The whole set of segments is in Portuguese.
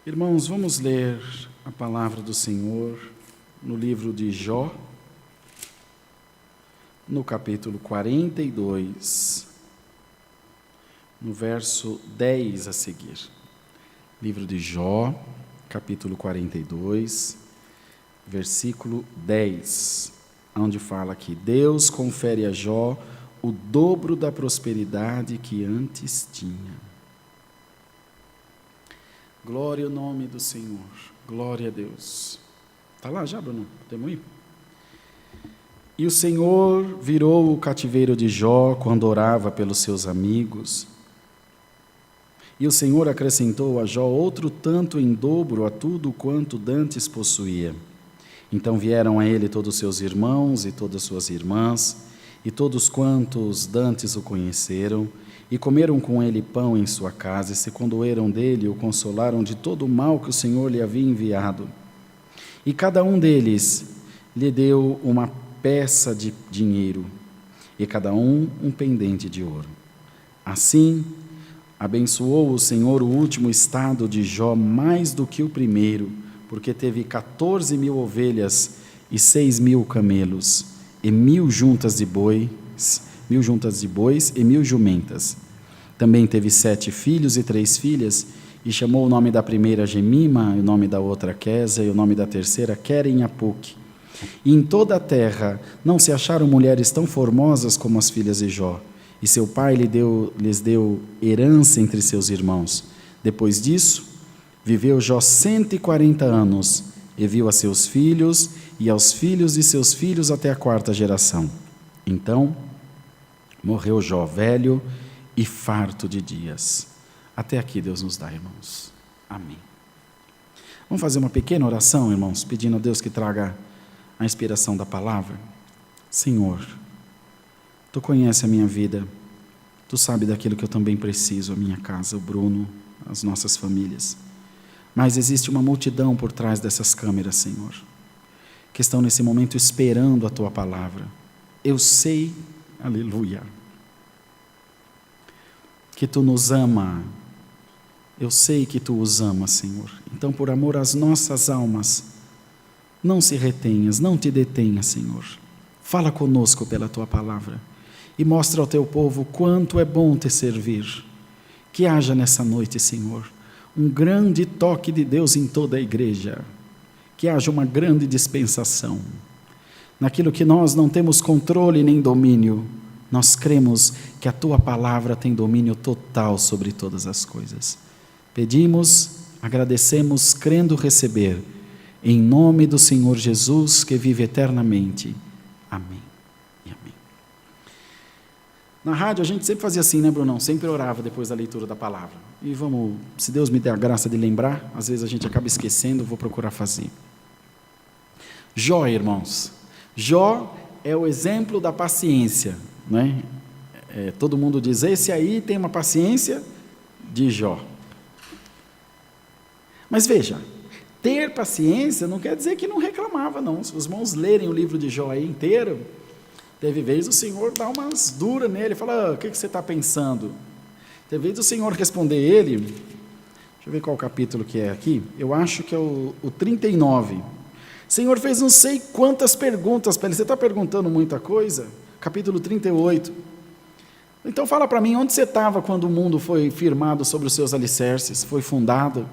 Irmãos, vamos ler a palavra do Senhor no livro de Jó, no capítulo 42, no verso 10 a seguir. Livro de Jó, capítulo 42, versículo 10, onde fala que Deus confere a Jó o dobro da prosperidade que antes tinha. Glória ao nome do Senhor, glória a Deus. Está lá já, Bruno? Podemos ir? E o Senhor virou o cativeiro de Jó quando orava pelos seus amigos. E o Senhor acrescentou a Jó outro tanto em dobro a tudo quanto dantes possuía. Então vieram a ele todos os seus irmãos e todas suas irmãs, e todos quantos dantes o conheceram, e comeram com ele pão em sua casa, e se condoeram dele e o consolaram de todo o mal que o Senhor lhe havia enviado. E cada um deles lhe deu uma peça de dinheiro, e cada um pendente de ouro. Assim, abençoou o Senhor o último estado de Jó mais do que o primeiro, porque teve 14.000 ovelhas e 6.000 camelos, e 1.000 juntas de bois e 1.000 jumentas. Também teve 7 filhos e 3 filhas, e chamou o nome da primeira Gemima, o nome da outra Quesa, e o nome da terceira Queren Apuque. E em toda a terra não se acharam mulheres tão formosas como as filhas de Jó, e seu pai lhes deu herança entre seus irmãos. Depois disso, viveu Jó 140 anos, e viu a seus filhos e aos filhos de seus filhos até a 4ª geração. Então, morreu Jó velho e farto de dias. Até aqui Deus nos dá, irmãos. Amém. Vamos fazer uma pequena oração, irmãos, pedindo a Deus que traga a inspiração da palavra. Senhor, Tu conheces a minha vida, Tu sabes daquilo que eu também preciso, a minha casa, o Bruno, as nossas famílias. Mas existe uma multidão por trás dessas câmeras, Senhor, que estão nesse momento esperando a Tua palavra. Eu sei, aleluia, que Tu nos ama. Eu sei que Tu os amas, Senhor. Então, por amor às nossas almas, não se retenhas, não te detenhas, Senhor. Fala conosco pela Tua palavra e mostra ao Teu povo quanto é bom Te servir. Que haja nessa noite, Senhor, um grande toque de Deus em toda a igreja. Que haja uma grande dispensação. Naquilo que nós não temos controle nem domínio, nós cremos que a Tua palavra tem domínio total sobre todas as coisas. Pedimos, agradecemos, crendo receber, em nome do Senhor Jesus, que vive eternamente. Amém e amém. Na rádio a gente sempre fazia assim, né, Brunão? Sempre orava depois da leitura da palavra. E vamos, se Deus me der a graça de lembrar, às vezes a gente acaba esquecendo, vou procurar fazer. Jó, irmãos. Jó é o exemplo da paciência, né? Todo mundo diz, esse aí tem uma paciência de Jó. Mas veja, ter paciência não quer dizer que não reclamava, não. Se os irmãos lerem o livro de Jó aí inteiro, teve vez o Senhor dá umas duras nele, fala, o que você está pensando? Teve vez o Senhor responder ele, deixa eu ver qual capítulo que é aqui, eu acho que é o 39. O Senhor fez não sei quantas perguntas para ele, você está perguntando muita coisa? Capítulo 38. Então fala para mim, onde você estava quando o mundo foi firmado sobre os seus alicerces, foi fundado?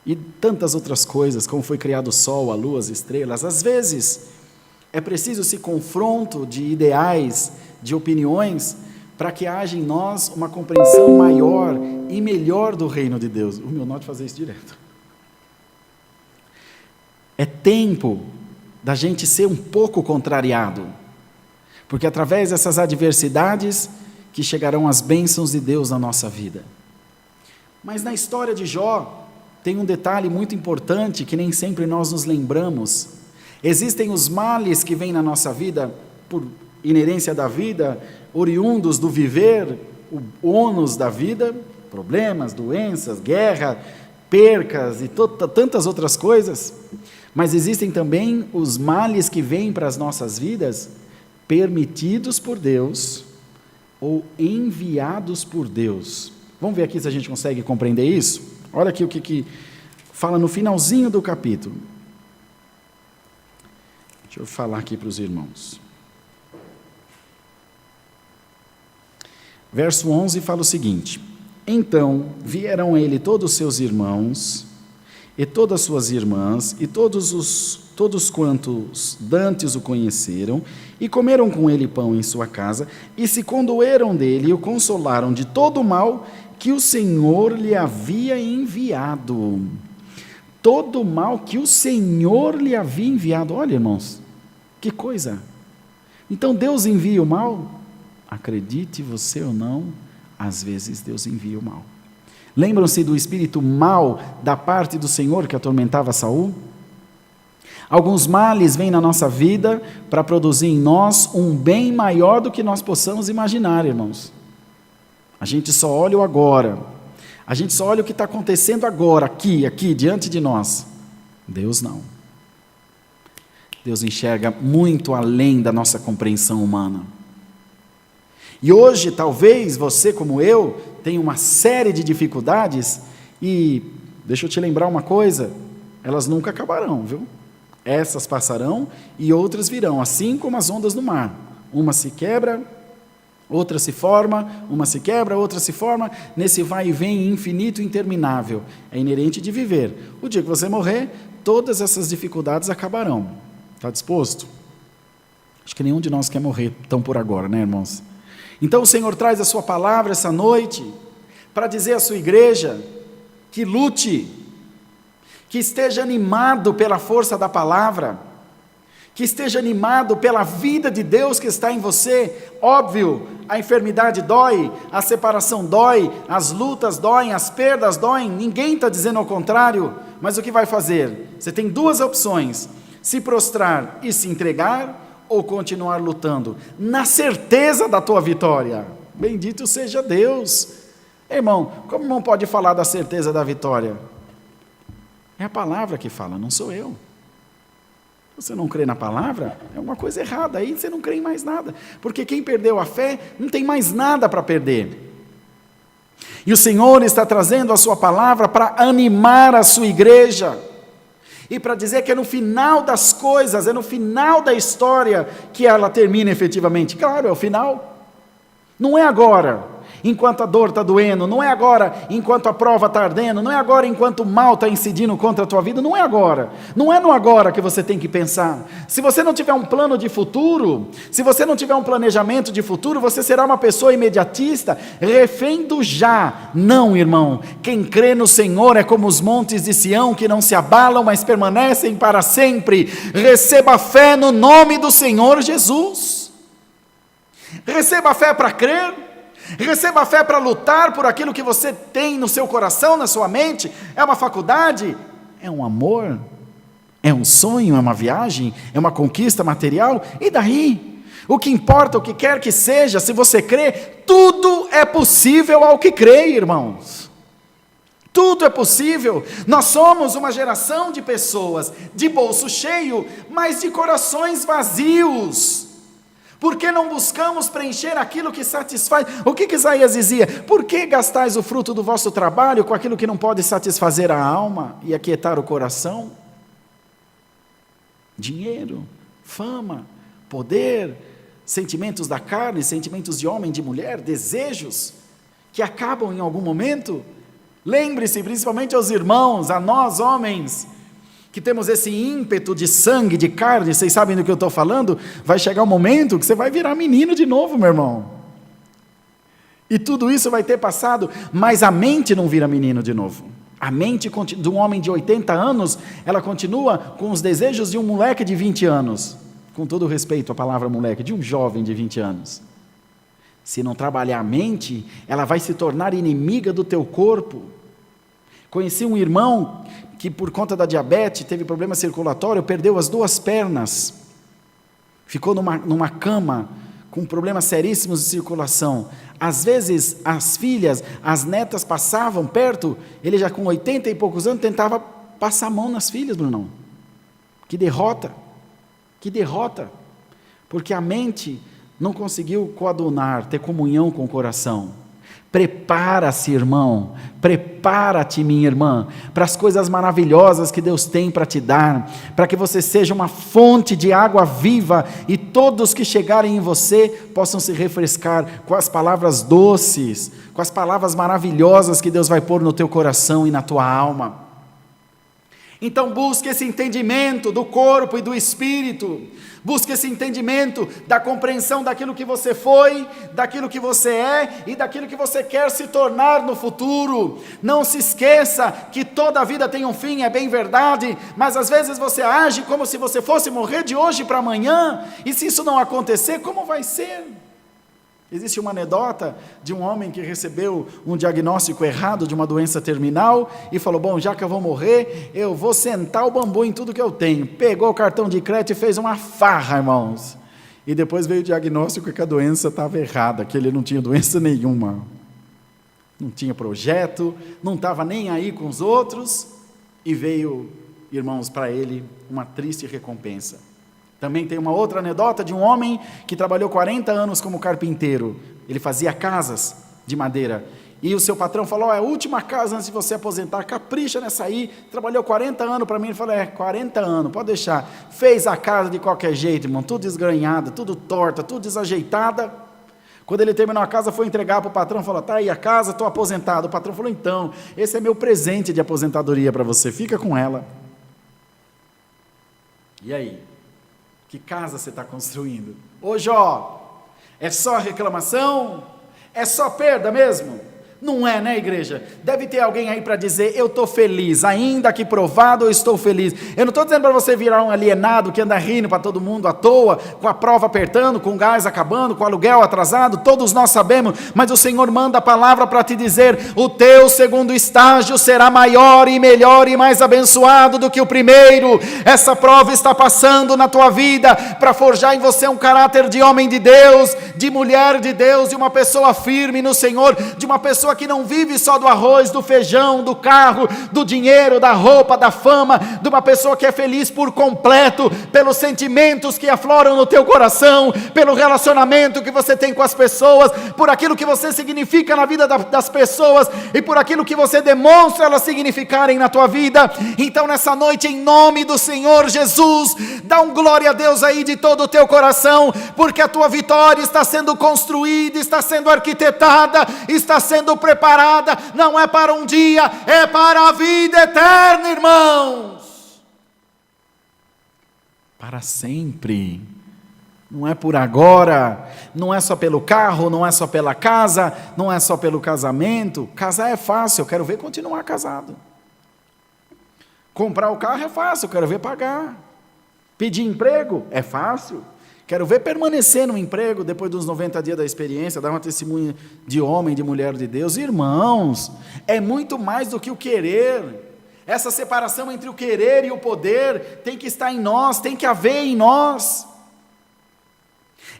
E tantas outras coisas, como foi criado o sol, a lua, as estrelas. Às vezes, é preciso esse confronto de ideais, de opiniões, para que haja em nós uma compreensão maior e melhor do reino de Deus. O meu norte fazer isso direto. É tempo da gente ser um pouco contrariado, porque através dessas adversidades que chegarão as bênçãos de Deus na nossa vida. Mas na história de Jó, tem um detalhe muito importante que nem sempre nós nos lembramos. Existem os males que vêm na nossa vida, por inerência da vida, oriundos do viver, o ônus da vida, problemas, doenças, guerra, percas e tantas outras coisas. Mas existem também os males que vêm para as nossas vidas, permitidos por Deus ou enviados por Deus. Vamos ver aqui se a gente consegue compreender isso? Olha aqui o que fala no finalzinho do capítulo. Deixa eu falar aqui para os irmãos. Verso 11 fala o seguinte: então vieram a ele todos os seus irmãos e todas as suas irmãs e todos quantos dantes o conheceram, e comeram com ele pão em sua casa, e se condoeram dele e o consolaram de todo o mal que o Senhor lhe havia enviado. Todo o mal que o Senhor lhe havia enviado. Olha, irmãos, que coisa. Então Deus envia o mal? Acredite você ou não, às vezes Deus envia o mal. Lembram-se do espírito mau da parte do Senhor que atormentava Saul? Alguns males vêm na nossa vida para produzir em nós um bem maior do que nós possamos imaginar, irmãos. A gente só olha o agora. A gente só olha o que está acontecendo agora, aqui, diante de nós. Deus não. Deus enxerga muito além da nossa compreensão humana. E hoje, talvez, você como eu, tenha uma série de dificuldades, e deixa eu te lembrar uma coisa, elas nunca acabarão, viu? Essas passarão e outras virão, assim como as ondas do mar. Uma se quebra, outra se forma, uma se quebra, outra se forma, nesse vai e vem infinito e interminável. É inerente de viver. O dia que você morrer, todas essas dificuldades acabarão. Está disposto? Acho que nenhum de nós quer morrer tão por agora, né, irmãos? Então o Senhor traz a sua palavra essa noite, para dizer à sua igreja, que lute, que esteja animado pela força da palavra, que esteja animado pela vida de Deus que está em você. Óbvio, a enfermidade dói, a separação dói, as lutas doem, as perdas doem, ninguém está dizendo ao contrário, mas o que vai fazer? Você tem duas opções: se prostrar e se entregar, ou continuar lutando, na certeza da tua vitória. Bendito seja Deus. Irmão, como o irmão pode falar da certeza da vitória? É a palavra que fala, não sou eu. Você não crê na palavra? É uma coisa errada, aí você não crê em mais nada, porque quem perdeu a fé, não tem mais nada para perder. E o Senhor está trazendo a sua palavra para animar a sua igreja, e para dizer que é no final das coisas, é no final da história que ela termina efetivamente. Claro, é o final. Não é agora, enquanto a dor está doendo, não é agora enquanto a prova está ardendo, não é agora enquanto o mal está incidindo contra a tua vida, não é agora. Não é no agora que você tem que pensar. Se você não tiver um plano de futuro, se você não tiver um planejamento de futuro, você será uma pessoa imediatista, refém do já. Não, irmão, quem crê no Senhor é como os montes de Sião, que não se abalam, mas permanecem para sempre. Receba fé no nome do Senhor Jesus. Receba fé para crer. Receba fé para lutar por aquilo que você tem no seu coração, na sua mente. É uma faculdade? É um amor? É um sonho? É uma viagem? É uma conquista material? E daí? O que importa, o que quer que seja, se você crê, tudo é possível ao que crê, irmãos. Tudo é possível. Nós somos uma geração de pessoas de bolso cheio, mas de corações vazios. Por que não buscamos preencher aquilo que satisfaz? O que Isaías dizia? Por que gastais o fruto do vosso trabalho com aquilo que não pode satisfazer a alma e aquietar o coração? Dinheiro, fama, poder, sentimentos da carne, sentimentos de homem, de mulher, desejos que acabam em algum momento. Lembre-se, principalmente aos irmãos, a nós homens, que temos esse ímpeto de sangue, de carne, vocês sabem do que eu estou falando, vai chegar um momento que você vai virar menino de novo, meu irmão. E tudo isso vai ter passado, mas a mente não vira menino de novo. A mente de um homem de 80 anos, ela continua com os desejos de um moleque de 20 anos. Com todo respeito à palavra moleque, de um jovem de 20 anos. Se não trabalhar a mente, ela vai se tornar inimiga do teu corpo. Conheci um irmão que por conta da diabetes, teve problema circulatório, perdeu as 2 pernas, ficou numa cama, com problemas seríssimos de circulação. Às vezes, as filhas, as netas passavam perto, ele já com 80 e poucos anos, tentava passar a mão nas filhas, Brunão. Que derrota, porque a mente não conseguiu coadunar, ter comunhão com o coração. Prepara-se, irmão, prepara-te, minha irmã, para as coisas maravilhosas que Deus tem para te dar, para que você seja uma fonte de água viva e todos que chegarem em você possam se refrescar com as palavras doces, com as palavras maravilhosas que Deus vai pôr no teu coração e na tua alma. Então busque esse entendimento do corpo e do espírito, busque esse entendimento da compreensão daquilo que você foi, daquilo que você é e daquilo que você quer se tornar no futuro. Não se esqueça que toda a vida tem um fim, é bem verdade, mas às vezes você age como se você fosse morrer de hoje para amanhã, e se isso não acontecer, como vai ser? Existe uma anedota de um homem que recebeu um diagnóstico errado de uma doença terminal e falou, bom, já que eu vou morrer, eu vou sentar o bambu em tudo que eu tenho. Pegou o cartão de crédito e fez uma farra, irmãos. E depois veio o diagnóstico que a doença estava errada, que ele não tinha doença nenhuma. Não tinha projeto, não estava nem aí com os outros, e veio, irmãos, para ele uma triste recompensa. Também tem uma outra anedota de um homem que trabalhou 40 anos como carpinteiro. Ele fazia casas de madeira. E o seu patrão falou, é a última casa antes de você aposentar, capricha nessa aí. Trabalhou 40 anos para mim. Ele falou, 40 anos, pode deixar. Fez a casa de qualquer jeito, irmão, tudo desgranhada, tudo torta, tudo desajeitada. Quando ele terminou a casa, foi entregar para o patrão, falou, tá aí a casa, estou aposentado. O patrão falou, então, esse é meu presente de aposentadoria para você, fica com ela. E aí? Que casa você está construindo? Ô Jó, é só reclamação? É só perda mesmo? Não é, né, igreja? Deve ter alguém aí para dizer, eu estou feliz, ainda que provado eu estou feliz. Eu não estou dizendo para você virar um alienado que anda rindo para todo mundo à toa, com a prova apertando, com o gás acabando, com o aluguel atrasado, todos nós sabemos, mas o Senhor manda a palavra para te dizer, o teu segundo estágio será maior e melhor e mais abençoado do que o primeiro. Essa prova está passando na tua vida para forjar em você um caráter de homem de Deus, de mulher de Deus, de uma pessoa firme no Senhor, de uma pessoa que não vive só do arroz, do feijão, do carro, do dinheiro, da roupa, da fama, de uma pessoa que é feliz por completo, pelos sentimentos que afloram no teu coração, pelo relacionamento que você tem com as pessoas, por aquilo que você significa na vida das pessoas e por aquilo que você demonstra elas significarem na tua vida. Então nessa noite, em nome do Senhor Jesus, dá um glória a Deus aí de todo o teu coração, porque a tua vitória está sendo construída, está sendo arquitetada, está sendo preparada, não é para um dia, é para a vida eterna, irmãos, para sempre, não é por agora, não é só pelo carro, não é só pela casa, não é só pelo casamento. Casar é fácil, eu quero ver continuar casado. Comprar o carro é fácil, eu quero ver pagar. Pedir emprego é fácil, quero ver permanecer no emprego depois dos 90 dias da experiência, dar uma testemunha de homem, de mulher de Deus. Irmãos, é muito mais do que o querer. Essa separação entre o querer e o poder tem que estar em nós, tem que haver em nós.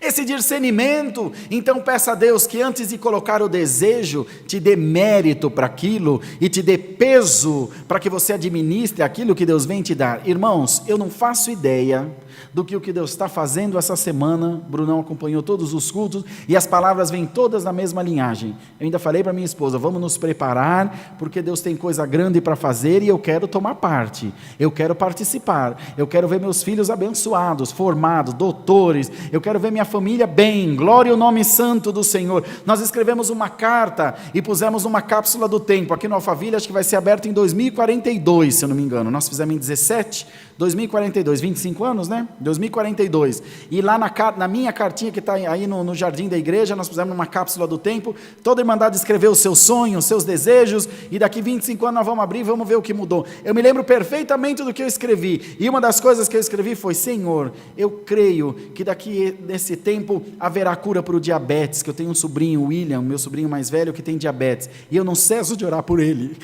Esse discernimento, então peça a Deus que antes de colocar o desejo, te dê mérito para aquilo e te dê peso para que você administre aquilo que Deus vem te dar. Irmãos, eu não faço ideia do que o que Deus está fazendo essa semana. Brunão acompanhou todos os cultos e as palavras vêm todas na mesma linhagem. Eu ainda falei para minha esposa, vamos nos preparar, porque Deus tem coisa grande para fazer e eu quero tomar parte, eu quero participar, eu quero ver meus filhos abençoados, formados, doutores, eu quero ver minha família bem, glória ao nome santo do Senhor. Nós escrevemos uma carta e pusemos uma cápsula do tempo, aqui no Alphaville, acho que vai ser aberto em 2042, se eu não me engano, nós fizemos em 17, 2042, 25 anos, né? 2042, e lá na minha cartinha que está aí no jardim da igreja, nós pusemos uma cápsula do tempo, toda irmandade escreveu os seus sonhos, os seus desejos, e daqui 25 anos nós vamos abrir e vamos ver o que mudou. Eu me lembro perfeitamente do que eu escrevi, e uma das coisas que eu escrevi foi, Senhor, eu creio que daqui nesse tempo haverá cura para o diabetes, que eu tenho um sobrinho, William, meu sobrinho mais velho, que tem diabetes, e eu não cesso de orar por ele.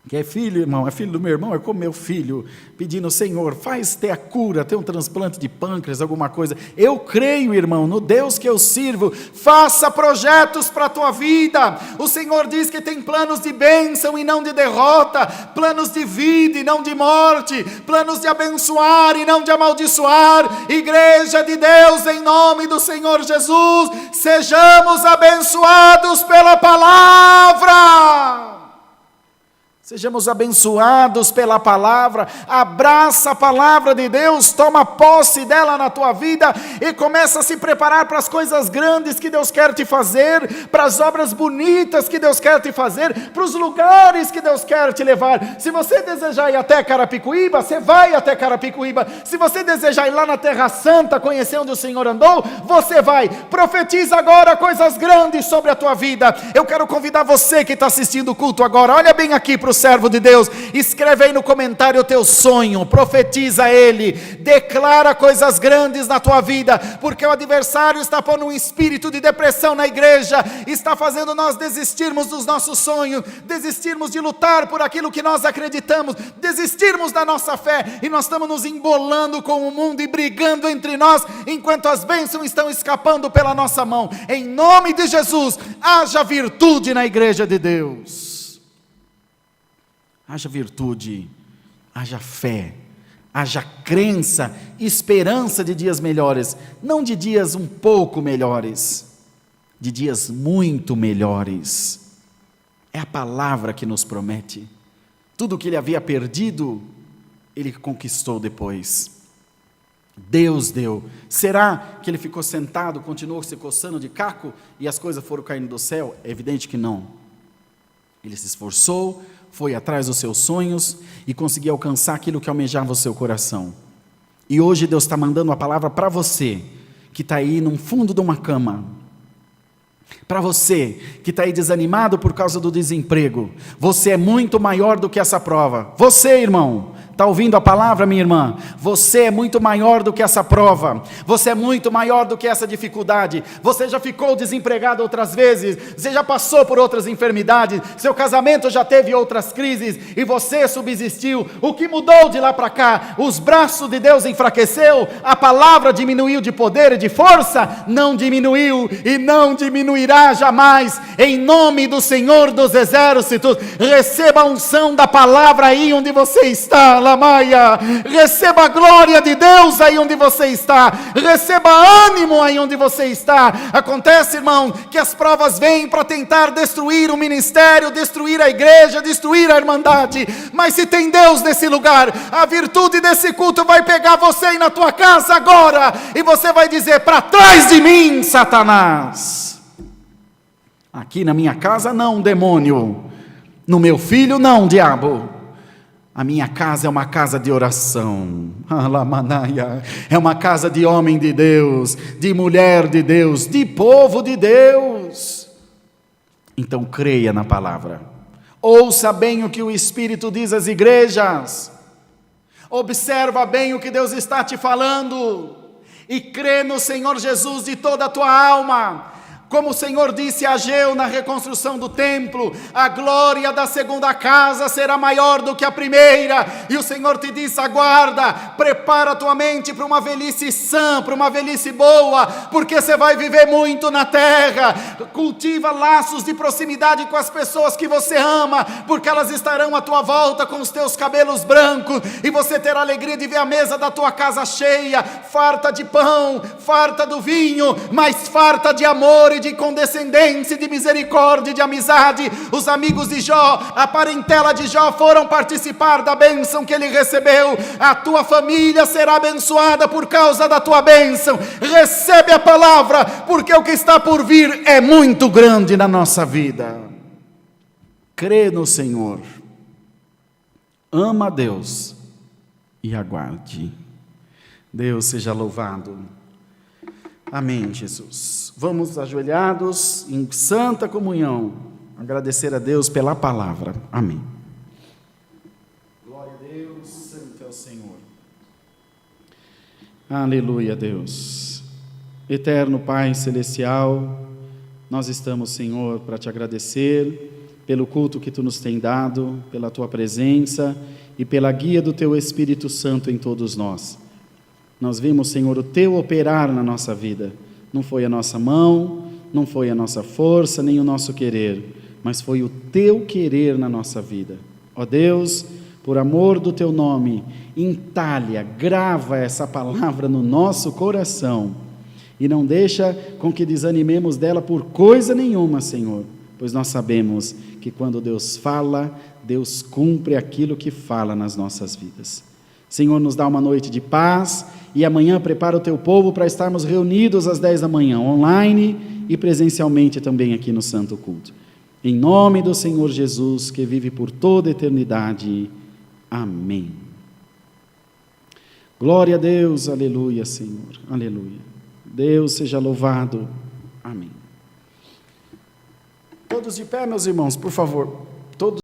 que é filho, irmão, é filho do meu irmão, é como meu filho, pedindo: Senhor, faz ter a cura, ter um transplante de pâncreas, alguma coisa. Eu creio, irmão, no Deus que eu sirvo. Faça projetos para a tua vida. O Senhor diz que tem planos de bênção e não de derrota, planos de vida e não de morte, planos de abençoar e não de amaldiçoar. Igreja de Deus, em nome do Senhor Jesus, sejamos abençoados pela palavra. Sejamos abençoados pela palavra. Abraça a palavra de Deus, toma posse dela na tua vida e começa a se preparar para as coisas grandes que Deus quer te fazer, para as obras bonitas que Deus quer te fazer, para os lugares que Deus quer te levar. Se você desejar ir até Carapicuíba, você vai até Carapicuíba. Se você desejar ir lá na Terra Santa, conhecer onde o Senhor andou, você vai. Profetiza agora coisas grandes sobre a tua vida. Eu quero convidar você que está assistindo o culto agora, olha bem aqui para o servo de Deus, escreve aí no comentário o teu sonho, profetiza ele, declara coisas grandes na tua vida, porque o adversário está pondo um espírito de depressão na igreja, está fazendo nós desistirmos dos nossos sonhos, desistirmos de lutar por aquilo que nós acreditamos, desistirmos da nossa fé, e nós estamos nos embolando com o mundo e brigando entre nós, enquanto as bênçãos estão escapando pela nossa mão. Em nome de Jesus, haja virtude na igreja de Deus. Haja virtude, haja fé, haja crença, esperança de dias melhores, não de dias um pouco melhores, de dias muito melhores. É a palavra que nos promete. Tudo que ele havia perdido, ele conquistou depois. Deus deu. Será que ele ficou sentado, continuou se coçando de caco e as coisas foram caindo do céu? É evidente que não. Ele se esforçou, foi atrás dos seus sonhos e conseguiu alcançar aquilo que almejava o seu coração. E hoje Deus está mandando a palavra para você, que está aí no fundo de uma cama. Para você, que está aí desanimado por causa do desemprego. Você é muito maior do que essa prova. Você, irmão, está ouvindo a palavra, minha irmã? Você é muito maior do que essa prova. Você é muito maior do que essa dificuldade. Você já ficou desempregado outras vezes. Você já passou por outras enfermidades. Seu casamento já teve outras crises e você subsistiu. O que mudou de lá para cá? Os braços de Deus enfraqueceu? A palavra diminuiu de poder e de força? Não diminuiu e não diminuirá jamais. Em nome do Senhor dos Exércitos, receba a unção da palavra aí onde você está. Lamaia, receba a glória de Deus aí onde você está, receba ânimo aí onde você está. Acontece, irmão, que as provas vêm para tentar destruir o ministério, destruir a igreja, destruir a irmandade, mas se tem Deus nesse lugar, a virtude desse culto vai pegar você aí na tua casa agora, e você vai dizer: para trás de mim, Satanás. Aqui na minha casa não, demônio. No meu filho não, diabo. A minha casa é uma casa de oração. É uma casa de homem de Deus, de mulher de Deus, de povo de Deus. Então creia na palavra. Ouça bem o que o Espírito diz às igrejas. Observa bem o que Deus está te falando. E crê no Senhor Jesus de toda a tua alma. Como o Senhor disse a Ageu na reconstrução do templo, a glória da segunda casa será maior do que a primeira. E o Senhor te diz: aguarda, prepara a tua mente para uma velhice sã, para uma velhice boa, porque você vai viver muito na terra. Cultiva laços de proximidade com as pessoas que você ama, porque elas estarão à tua volta com os teus cabelos brancos, e você terá a alegria de ver a mesa da tua casa cheia, farta de pão, farta do vinho, mas farta de amor e de condescendência, de misericórdia, de amizade. Os amigos de Jó, a parentela de Jó, foram participar da bênção que ele recebeu. A tua família será abençoada por causa da tua bênção. Recebe a palavra, porque o que está por vir é muito grande na nossa vida. Crê no Senhor, ama a Deus e aguarde. Deus seja louvado. Amém, Jesus. Vamos ajoelhados em santa comunhão, agradecer a Deus pela palavra. Amém. Glória a Deus, santo é o Senhor. Aleluia, Deus. Eterno Pai Celestial, nós estamos, Senhor, para te agradecer pelo culto que tu nos tem dado, pela tua presença e pela guia do teu Espírito Santo em todos nós. Nós vimos, Senhor, o teu operar na nossa vida. Não foi a nossa mão, não foi a nossa força, nem o nosso querer, mas foi o teu querer na nossa vida. Ó Deus, por amor do teu nome, entalha, grava essa palavra no nosso coração e não deixa com que desanimemos dela por coisa nenhuma, Senhor, pois nós sabemos que quando Deus fala, Deus cumpre aquilo que fala nas nossas vidas. Senhor, nos dá uma noite de paz e amanhã prepara o teu povo para estarmos reunidos às 10 da manhã, online e presencialmente também aqui no Santo Culto. Em nome do Senhor Jesus, que vive por toda a eternidade. Amém. Glória a Deus, aleluia, Senhor, aleluia. Deus seja louvado. Amém. Todos de pé, meus irmãos, por favor. Todos